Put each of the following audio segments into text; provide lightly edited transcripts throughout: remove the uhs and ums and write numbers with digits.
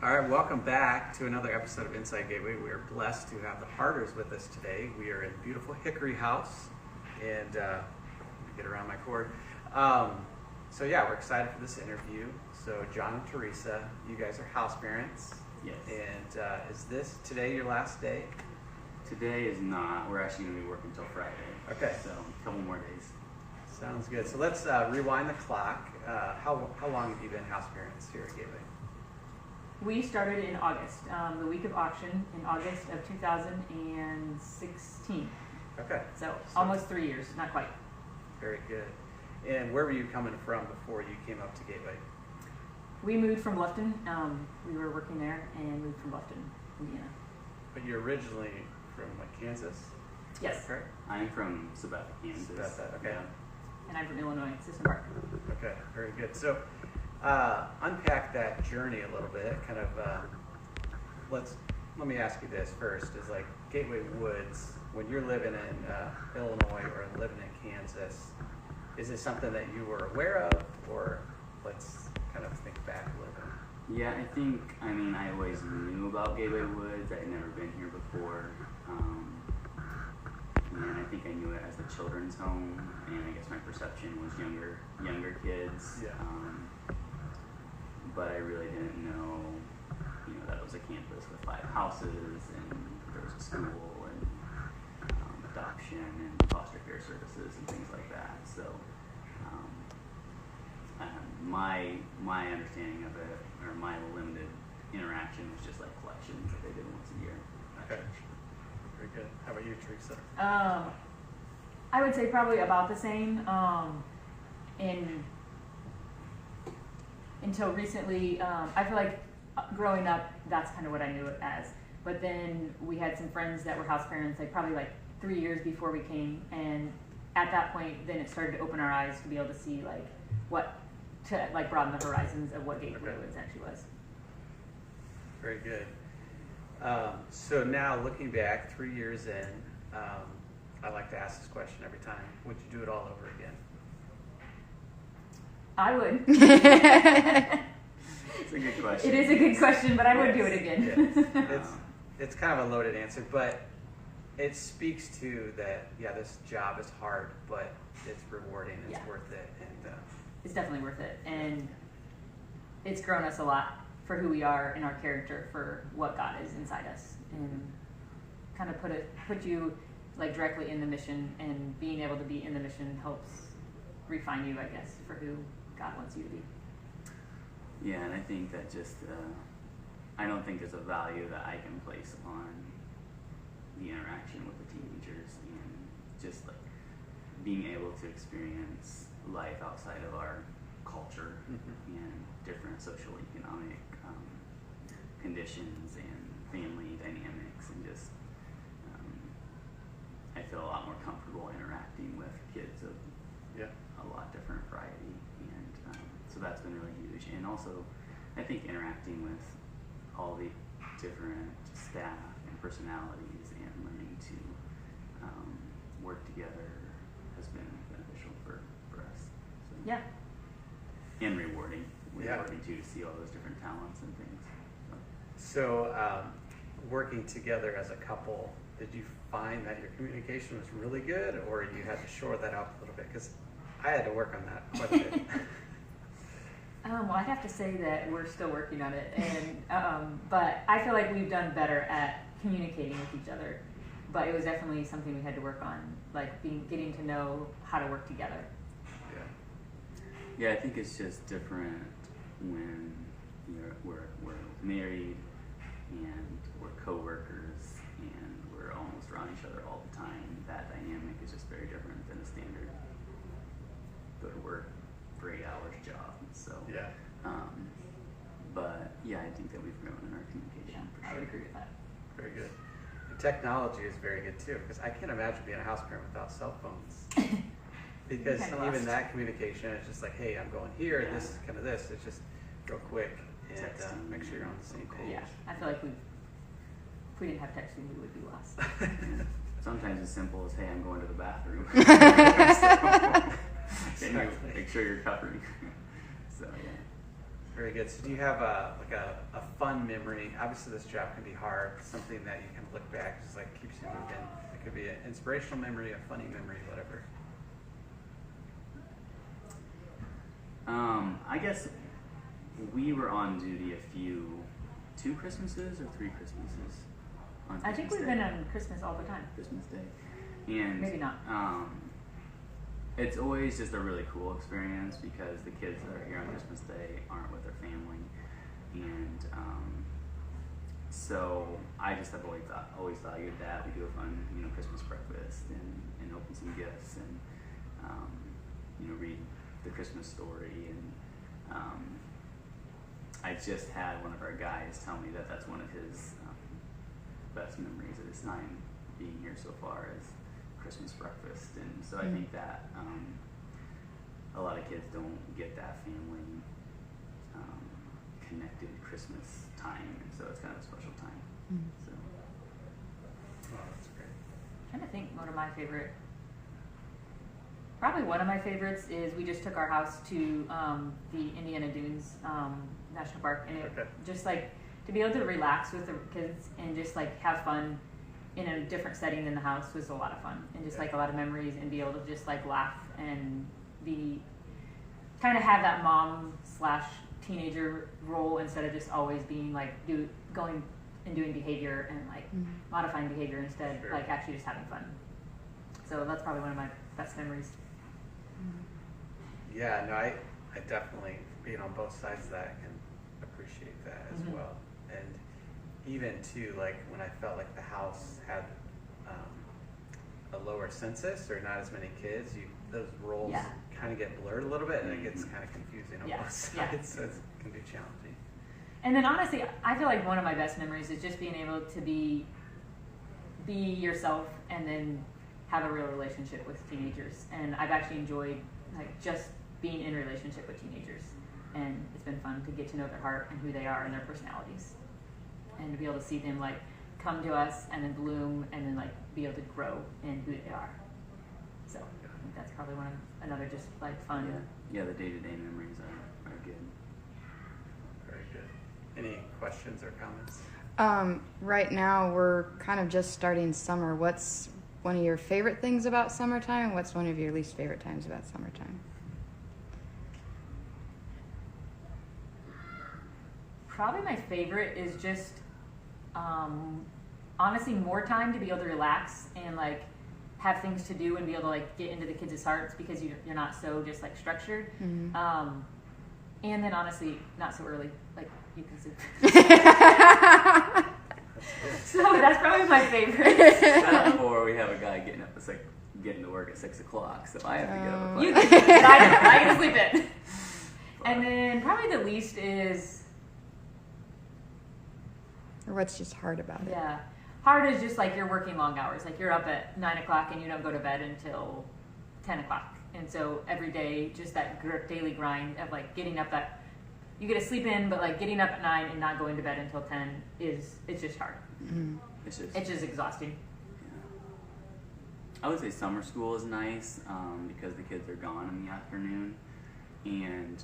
All right, welcome back to another episode of Inside Gateway. We are blessed to have the Harters with us today. We are in beautiful Hickory House, and get around my cord. So yeah, we're excited for this interview. So John and Teresa, you guys are house parents. Yes. And is this today your last day? Today is not. We're actually going to be working until Friday. Okay. So a couple more days. Sounds good. So let's rewind the clock. How long have you been house parents here at Gateway? We started in August, the week of auction in August of 2016. Okay. So almost 3 years, not quite. Very good. And where were you coming from before you came up to Gateway? We moved from Bluffton. We were working there and moved from Bluffton, Indiana. But you're originally from Kansas? Yes. Correct? I'm from Sabetha, Kansas. Sabetha, okay. Yeah. And I'm from Illinois, System Park. Okay, very good. So unpack that journey a little bit. Kind of, let me ask you this first: is like Gateway Woods, when you're living in Illinois or living in Kansas, is it something that you were aware of, or let's kind of think back a little bit? Yeah, I always knew about Gateway Woods. I had never been here before. And I think I knew it as a children's home, and I guess my perception was younger kids. Yeah. But I really didn't know, that it was a campus with 5 houses, and there was a school, and adoption, and foster care services, and things like that. So my understanding of it, or my limited interaction, was just like collections that they did once a year. Okay. Very good. How about you, Teresa? I would say probably about the same. Until recently, I feel like growing up, that's kind of what I knew it as. But then we had some friends that were house parents, probably 3 years before we came, and at that point, then it started to open our eyes to be able to see broaden the horizons of what Gateway Woods actually was. Very good. So now looking back 3 years in, I like to ask this question every time: would you do it all over again? I would. It's a good question. It is a good question, but I would do it again. Yes. It's kind of a loaded answer, but it speaks to that. Yeah, this job is hard, but it's rewarding. It's worth it, and it's definitely worth it, and it's grown us a lot for who we are and our character, for what God is inside us, and kind of put you directly in the mission, and being able to be in the mission helps refine you, I guess, for who God wants you to be. Yeah, and I think that I don't think there's a value that I can place on the interaction with the teenagers, and just being able to experience life outside of our culture and different social economic conditions and family dynamics, and just I feel a lot more comfortable interacting with kids of a lot different variety, and so that's been really huge. And also I think interacting with all the different staff and personalities and learning to work together has been beneficial for us. So. Yeah. And rewarding too, to see all those different talents and things. So working together as a couple, did you find that your communication was really good, or you had to shore that out a little bit? Because I had to work on that quite a bit. Well, I have to say that we're still working on it, and but I feel like we've done better at communicating with each other. But it was definitely something we had to work on, getting to know how to work together. Yeah, I think it's just different when we're married and we're co-workers and we're almost around each other all the time. That dynamic is just very different than a standard go to work for 8 hours job. So but yeah, I think that we've grown in our communication. Yeah, I would agree with that. Very good. And technology is very good too, because I can't imagine being a house parent without cell phones. Because even that communication is just hey, I'm going here, this is kind of this. It's just real quick, and make sure you're on the same page. Yeah, I feel like if we didn't have texting, we would be lost. Sometimes as simple as, hey, I'm going to the bathroom. Can you make sure you're covering? So, yeah. Very good. So do you have a fun memory? Obviously this job can be hard, something that you can look back, just like keeps you moving. It could be an inspirational memory, a funny memory, whatever. I guess we were on duty 2 Christmases or 3 Christmases on Christmas I think we've Day. been on Christmas all the time. Christmas Day. And Maybe not. It's always just a really cool experience because the kids that are here on Christmas Day aren't with their family. And so I just have always valued that. We do a fun, Christmas breakfast and open some gifts and, read the Christmas story. And I just had one of our guys tell me that that's one of his best memories of his time being here so far is Christmas breakfast. And so I think that a lot of kids don't get that family connected Christmas time, and so it's kind of a special time. So Oh, that's great. I'm trying to think probably one of my favorites is we just took our house to the Indiana Dunes National Park, and it just like to be able to relax with the kids and just like have fun in a different setting than the house was a lot of fun, and just like a lot of memories, and be able to just like laugh and be kind of have that mom/teenager role instead of just always being like going and doing behavior and like modifying behavior instead, like actually just having fun. So that's probably one of my best memories. Yeah, no, I definitely, being on both sides of that, can appreciate that as well. And even too, like when I felt like the house had a lower census or not as many kids, those roles kind of get blurred a little bit, and it gets kind of confusing on both sides, so it can be challenging. And then honestly, I feel like one of my best memories is just being able to be yourself and then have a real relationship with teenagers. And I've actually enjoyed like just being in a relationship with teenagers, and it's been fun to get to know their heart and who they are and their personalities, and to be able to see them like come to us and then bloom and then like be able to grow in who they are. So I think that's probably another just like fun. Yeah, the day-to-day memories are good. Very good. Any questions or comments? Right now we're kind of just starting summer. What's one of your favorite things about summertime? What's one of your least favorite times about summertime? Probably my favorite is just honestly more time to be able to relax and like have things to do and be able to like get into the kids' hearts because you're not so just like structured. And then honestly not so early, like you can see. So that's probably my favorite. Or we have a guy getting to work at 6 o'clock, so I have to get up at 5. You can, I can sleep in. And then probably the least is, Or what's just hard about it? hard is just like you're working long hours. Like you're up at 9 o'clock and you don't go to bed until 10 o'clock. And so every day, just that daily grind of like getting up you get to sleep in, but like getting up at 9 and not going to bed until 10 it's just hard. It's just exhausting. I would say summer school is nice because the kids are gone in the afternoon, and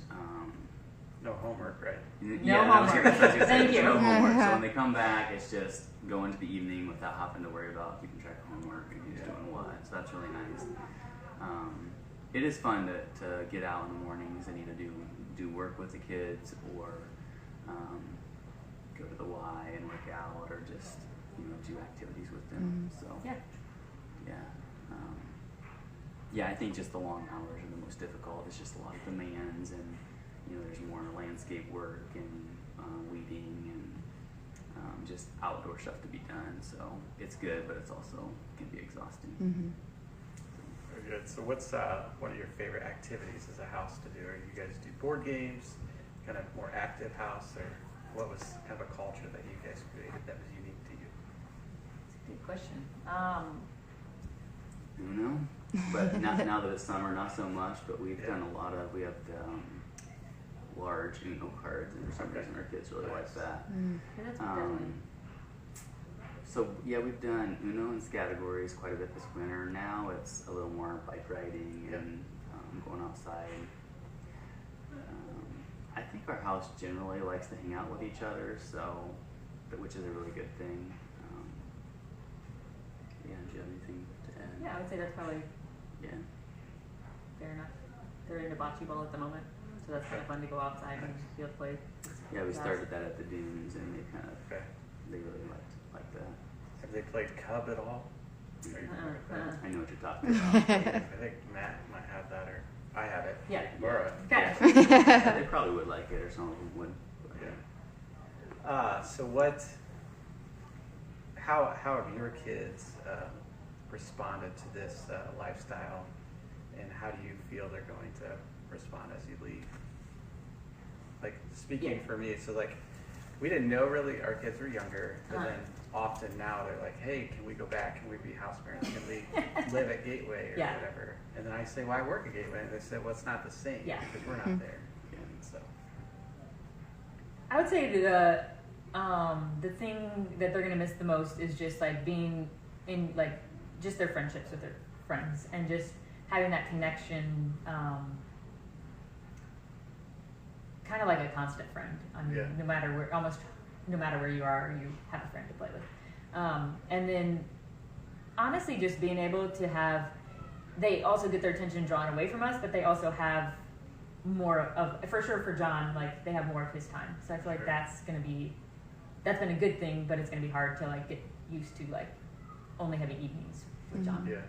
No homework, right? No homework. Thank you. No homework. So when they come back, it's just go into the evening without having to worry about keeping track of homework and who's doing what. So that's really nice. It is fun to get out in the mornings and either do work with the kids or go to the Y and work out or just do activities with them. So I think just the long hours are the most difficult. It's just a lot of demands, and there's more landscape work and weeding and just outdoor stuff to be done. So it's good, but it's also can be exhausting. Very good. So what's one of your favorite activities as a house to do? Or you guys do board games, kind of more active house, or what was kind of a culture that you guys created that was unique to you? That's a good question. But now that it's summer, not so much. But we've done a lot of. We have the large Uno cards, and for some reason our kids really like that. Yeah, that's definitely. So we've done Uno and categories quite a bit this winter. Now it's a little more bike riding and going outside. I think our house generally likes to hang out with each other, which is a really good thing. Yeah, do you have anything to add? Yeah, I would say that's probably Yeah. fair enough. They're into bocce ball at the moment, so that's kind of fun to go outside and be able to play. Yeah, we Yeah. started that at the dunes, and they kind of Okay. they really like that. Have they played Cub at all? Are you familiar with that? I know what you're talking about. I think Matt might have that, or I have it. Yeah. Laura. Okay. Yeah, they probably would like it, or some of them would. But Yeah. So how have your kids responded to this lifestyle, and how do you feel they're going to respond as you leave? Like, speaking for me, so like, we didn't know really, our kids were younger, but then often now they're like, hey, can we go back? Can we be house parents? Can we live at Gateway or Yeah. whatever? And then I say, well, I work at Gateway. And they say, well, it's not the same Yeah. because we're not there. And so, I would say the thing that they're gonna miss the most is just like being in like just their friendships with their friends and just having that connection, kind of like a constant friend. I mean, Yeah. no matter where you are, you have a friend to play with. And then honestly, just being able to have, they also get their attention drawn away from us, but they also have more of, for sure for John, like they have more of his time. So I feel like Sure. that's been a good thing, but it's gonna be hard to like get used to like only having evenings with John. yeah.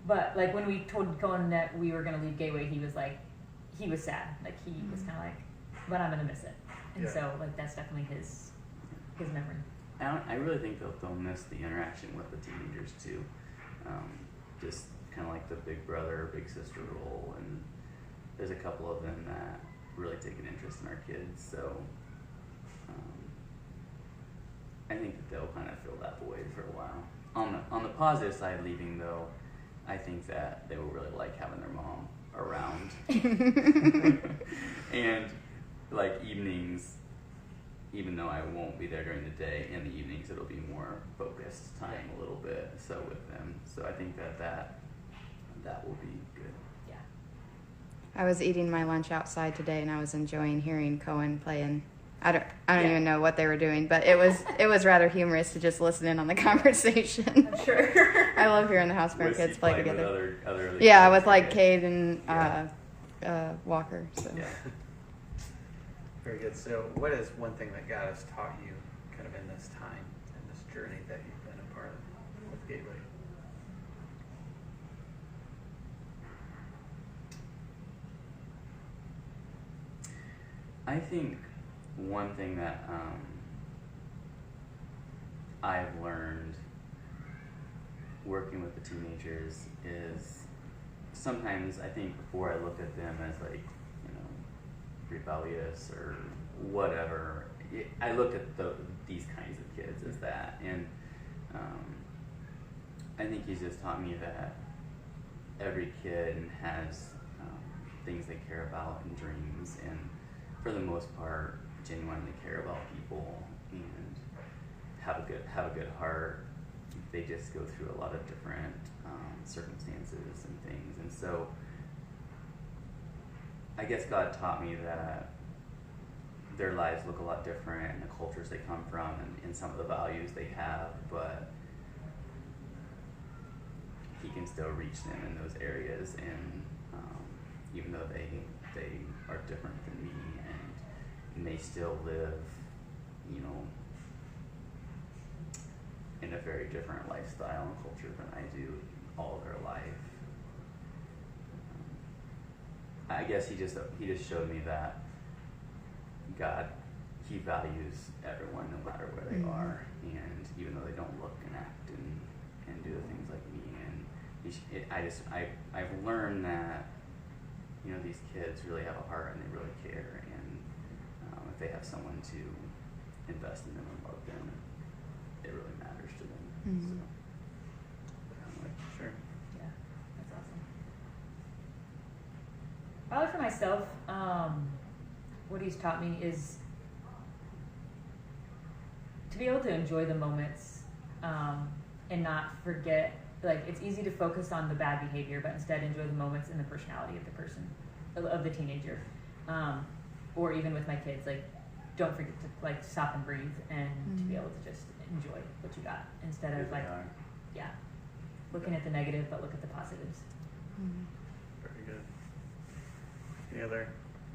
But like when we told Cohen that we were gonna leave Gateway, he was sad. Like he was kind of like, but I'm gonna miss it. And Yeah. so like that's definitely his memory. I really think they'll miss the interaction with the teenagers too. Just kind of like the big brother, big sister role, and there's a couple of them that really take an interest in our kids. So I think that they'll kind of fill that void for a while. On the positive side, leaving though, I think that they will really like having their mom around. And like evenings, even though I won't be there during the day, in the evenings it'll be more focused time a little bit. So with them, so I think that will be good. Yeah. I was eating my lunch outside today, and I was enjoying hearing Cohen playing. I don't Yeah. even know what they were doing, but it was rather humorous to just listen in on the conversation. I'm sure. I love hearing the house parent Was he kids play playing together. with other Yeah, kids? with like Okay. Cade and Yeah. Walker. So. Yeah. Very good. So what is one thing that God has taught you kind of in this time, in this journey that you've been a part of with Gateway? I think one thing that I've learned working with the teenagers is sometimes I think before I looked at them as like, rebellious or whatever, I looked at these kinds of kids as that, and I think he's just taught me that every kid has things they care about and dreams, and for the most part, genuinely care about people and have a good heart. They just go through a lot of different circumstances and things, and so I guess God taught me that their lives look a lot different and the cultures they come from and some of the values they have, but he can still reach them in those areas, and even though they are different than me and may still live, in a very different lifestyle and culture than I do all their life. I guess he just showed me that God, he values everyone no matter where they are, and even though they don't look and act and do the things like me, and I've learned that these kids really have a heart and they really care, and if they have someone to invest in them and love them, it really matters to them. Mhm. Sure. Yeah, that's awesome. Probably for myself, what he's taught me is to be able to enjoy the moments and not forget. Like, it's easy to focus on the bad behavior, but instead enjoy the moments and the personality of the person, of the teenager. or even with my kids, like don't forget to like stop and breathe and to be able to just enjoy what you got instead of like looking at the negative, but look at the positives. Very good. Any other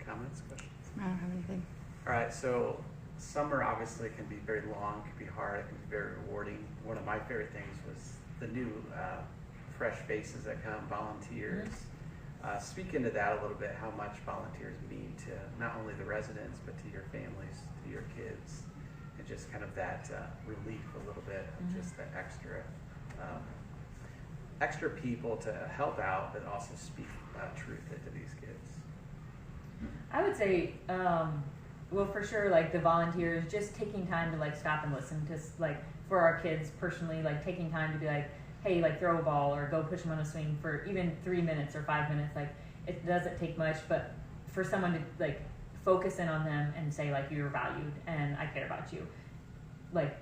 comments, questions? I don't have anything. All right, so summer obviously can be very long, can be hard, it can be very rewarding. One of my favorite things was the new fresh faces that come, volunteers. Speak into that a little bit, how much volunteers mean to not only the residents, but to your families, to your kids, and just kind of that relief a little bit of just that extra people to help out, but also speak truth into these kids. I would say, well, for sure, like the volunteers, just taking time to like stop and listen to like for our kids personally, like taking time to be like, hey, like throw a ball or go push them on a swing for even 3 minutes or 5 minutes. Like it doesn't take much, but for someone to like focus in on them and say like you're valued and I care about you, like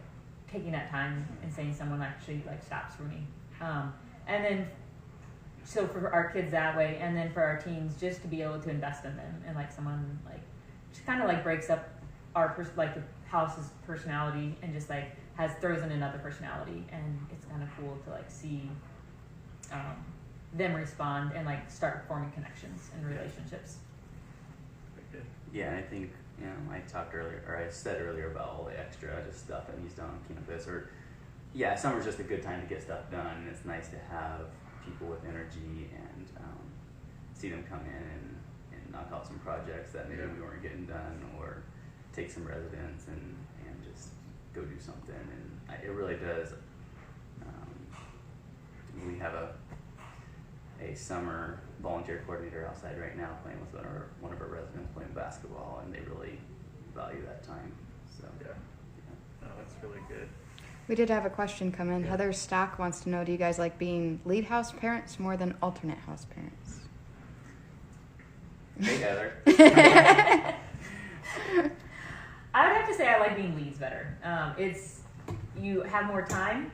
taking that time and saying someone actually like stops for me. And then so for our kids that way, and then for our teens, just to be able to invest in them and like someone like just kind of like breaks up our like the house's personality and just like throws in another personality, and it's kind of cool to like see them respond and like start forming connections and relationships. Yeah, and I think I talked earlier, or I said earlier about all the extra just stuff that needs done on campus, or summer's just a good time to get stuff done, and it's nice to have people with energy and see them come in and knock out some projects that maybe we weren't getting done, or take some residents and just go do something. And it really does. We have a summer volunteer coordinator outside right now playing with one of our residents playing basketball, and they really value that time. So Oh, that's really good. We did have a question come in. Heather Stock wants to know, do you guys like being lead house parents more than alternate house parents? Hey, Heather. I would have to say I like being leads better. You have more time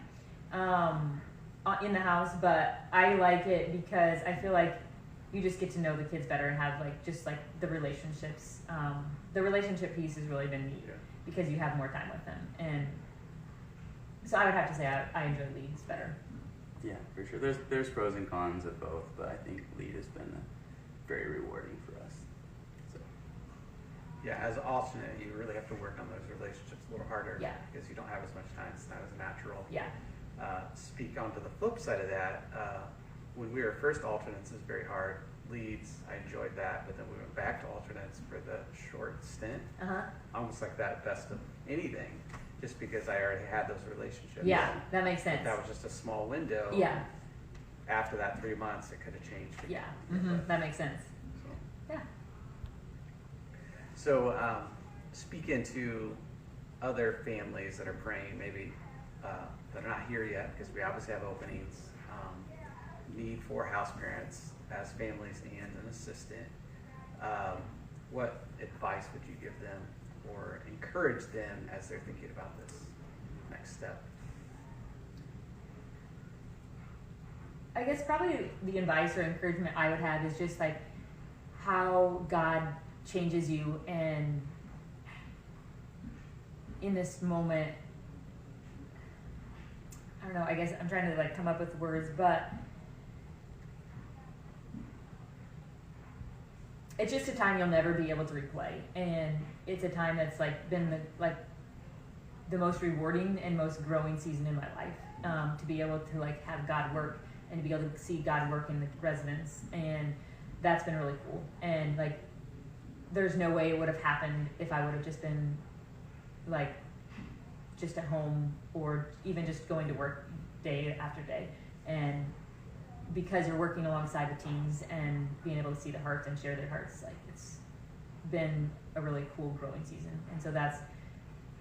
in the house, but I like it because I feel like you just get to know the kids better and have like just like the relationships. The relationship piece has really been neat because you have more time with them, and so I would have to say I enjoy leads better. Yeah, for sure. There's pros and cons of both, but I think lead has been very rewarding for us. So. Yeah, as an alternate, you really have to work on those relationships a little harder because you don't have as much time. It's not as natural. Yeah. Speak onto the flip side of that. When we were first alternates, it was very hard. Leads, I enjoyed that, but then we went back to alternates for the short stint. Almost like that best of anything, just because I already had those relationships. Yeah, that makes sense. But that was just a small window. Yeah. After that 3 months, it could have changed. Yeah, that makes sense. Yeah. So, speak into other families that are praying, maybe that are not here yet, because we obviously have openings, need for house parents as families and an assistant. What advice would you give them or encourage them as they're thinking about this next step? I guess probably the advice or encouragement I would have is just like how God changes you, and in this moment, I don't know, I guess I'm trying to like come up with words, but it's just a time you'll never be able to replay, and it's a time that's like been the most rewarding and most growing season in my life, to be able to like have God work and to be able to see God work in the residents, and that's been really cool. And like there's no way it would have happened if I would have just been like just at home or even just going to work day after day. And because you're working alongside the teams and being able to see the hearts and share their hearts, like it's been a really cool growing season. And so that's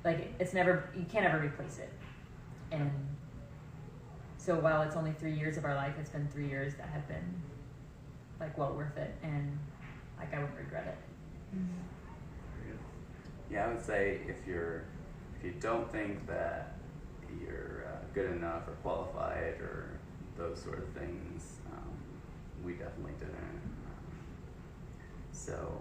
like, you can't ever replace it. And so while it's only 3 years of our life, it's been 3 years that have been like well worth it, and like I wouldn't regret it. Yeah, I would say if you don't think that you're good enough or qualified or those sort of things, we definitely didn't. So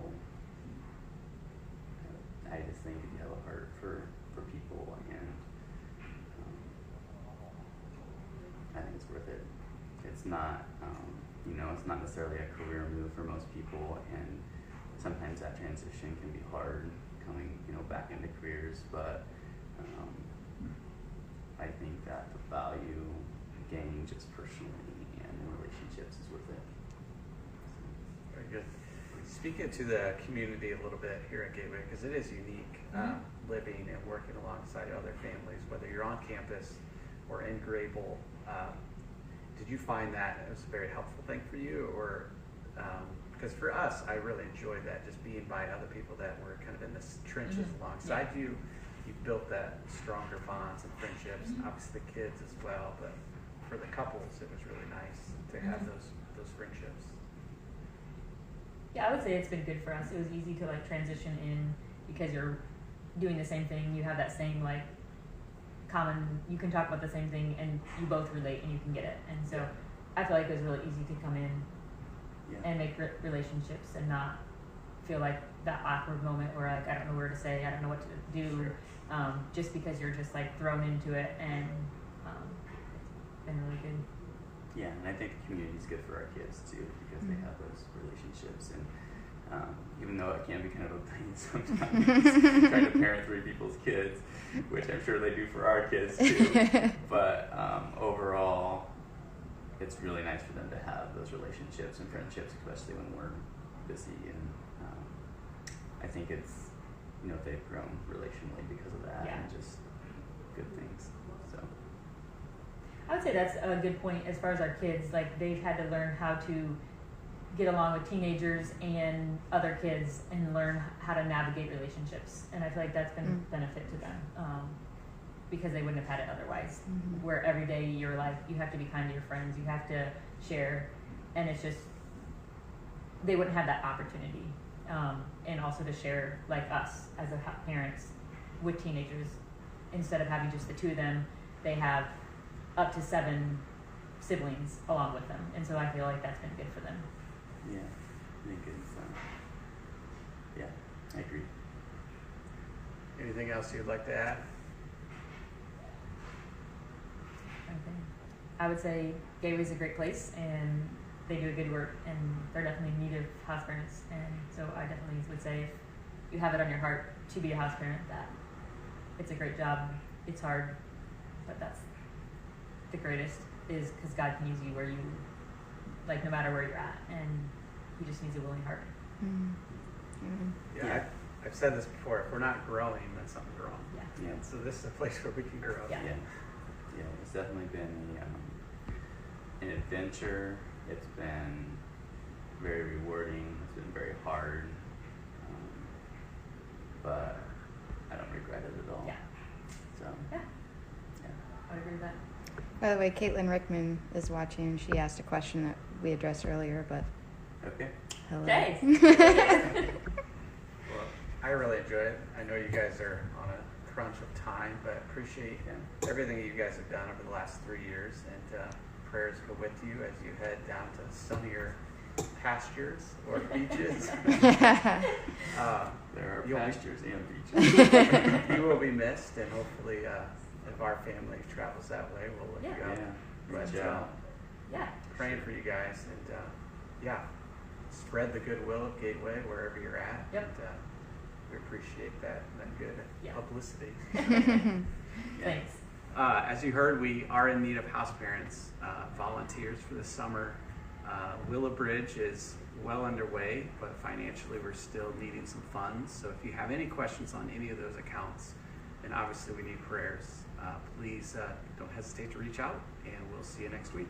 I just think if you have a heart for people, and I think it's worth it. It's not, it's not necessarily a career move for most people, and sometimes that transition can be hard coming, back into careers, but I think that the value gained just personally and in relationships is worth it. Very good. Speaking to the community a little bit here at Gateway, because it is unique, living and working alongside other families, whether you're on campus or in Grable. Did you find that it was a very helpful thing for you, or because for us, I really enjoyed that, just being by other people that were kind of in the trenches alongside you. You built that stronger bonds and friendships, obviously the kids as well, but for the couples, it was really nice to have those friendships. Yeah, I would say it's been good for us. It was easy to like transition in because you're doing the same thing. You have that same like common, you can talk about the same thing and you both relate and you can get it. And so I feel like it was really easy to come in and make relationships and not feel like that awkward moment where like I don't know where to say, I don't know what to do, just because you're just like thrown into it, and it's been really good. Yeah, and I think the community is good for our kids too, because they have those relationships, and even though it can be kind of a pain sometimes trying to parent 3 people's kids, which I'm sure they do for our kids too, but overall it's really nice for them to have those relationships and friendships, especially when we're busy, and I think it's, they've grown relationally because of that, and just good things. So I would say that's a good point as far as our kids. Like they've had to learn how to get along with teenagers and other kids and learn how to navigate relationships. And I feel like that's been a benefit to them because they wouldn't have had it otherwise. Where every day you're like, you have to be kind to your friends, you have to share, and it's just, they wouldn't have that opportunity. And also to share like us as parents with teenagers, instead of having just the 2 of them, they have up to 7 siblings along with them, and so I feel like that's been good for them. Yeah, I think it's I agree. Anything else you'd like to add? Okay. I would say Gateway's a great place, and they do a good work, and they're definitely in need of house parents, and so I definitely would say if you have it on your heart to be a house parent, that it's a great job. It's hard, but that's the greatest, is because God can use you where you, like, no matter where you're at, and he just needs a willing heart. Yeah, I've said this before, if we're not growing, then something's wrong. Yeah. So this is a place where we can grow. Yeah, it's definitely been an adventure. It's been very rewarding. It's been very hard, but I don't regret it at all. Yeah. So Yeah. I would agree with that. By the way, Caitlin Rickman is watching, and she asked a question that we addressed earlier, but okay. hello. Okay. Well, I really enjoy it. I know you guys are on a crunch of time, but appreciate everything that you guys have done over the last 3 years, and prayers go with you as you head down to sunnier pastures or beaches. There are you'll pastures and beaches. You will be missed, and hopefully if our family travels that way, we'll look you up. But praying for you guys, and spread the goodwill of Gateway wherever you're at. Yep. And we appreciate that good publicity. Thanks. As you heard, we are in need of house parents, volunteers for the summer. Willow Bridge is well underway, but financially we're still needing some funds. So if you have any questions on any of those accounts, and obviously we need prayers, please don't hesitate to reach out, and we'll see you next week.